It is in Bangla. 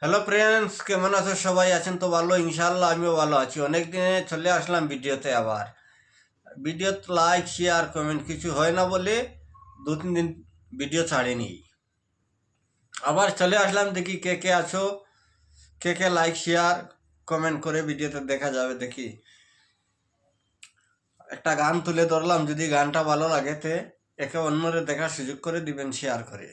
হ্যালো ফ্রেন্ডস, কেমন আছো? সবাই আছেন তো ভালো? ইনশাল্লাহ আমিও ভালো আছি। অনেক দিনে চলে আসলাম ভিডিওতে। আবার ভিডিওতে লাইক শেয়ার কমেন্ট কিছু হয় না বলে 2-3 দিন ভিডিও ছাড়িনি। আবার চলে আসলাম, দেখি কে কে আছো, কে কে লাইক শেয়ার কমেন্ট করে ভিডিওতে দেখা যাবে। দেখি একটা গান তুলে ধরলাম, যদি গানটা ভালো লাগে তে একে অন্যরে দেখার সুযোগ করে দিবেন শেয়ার করে।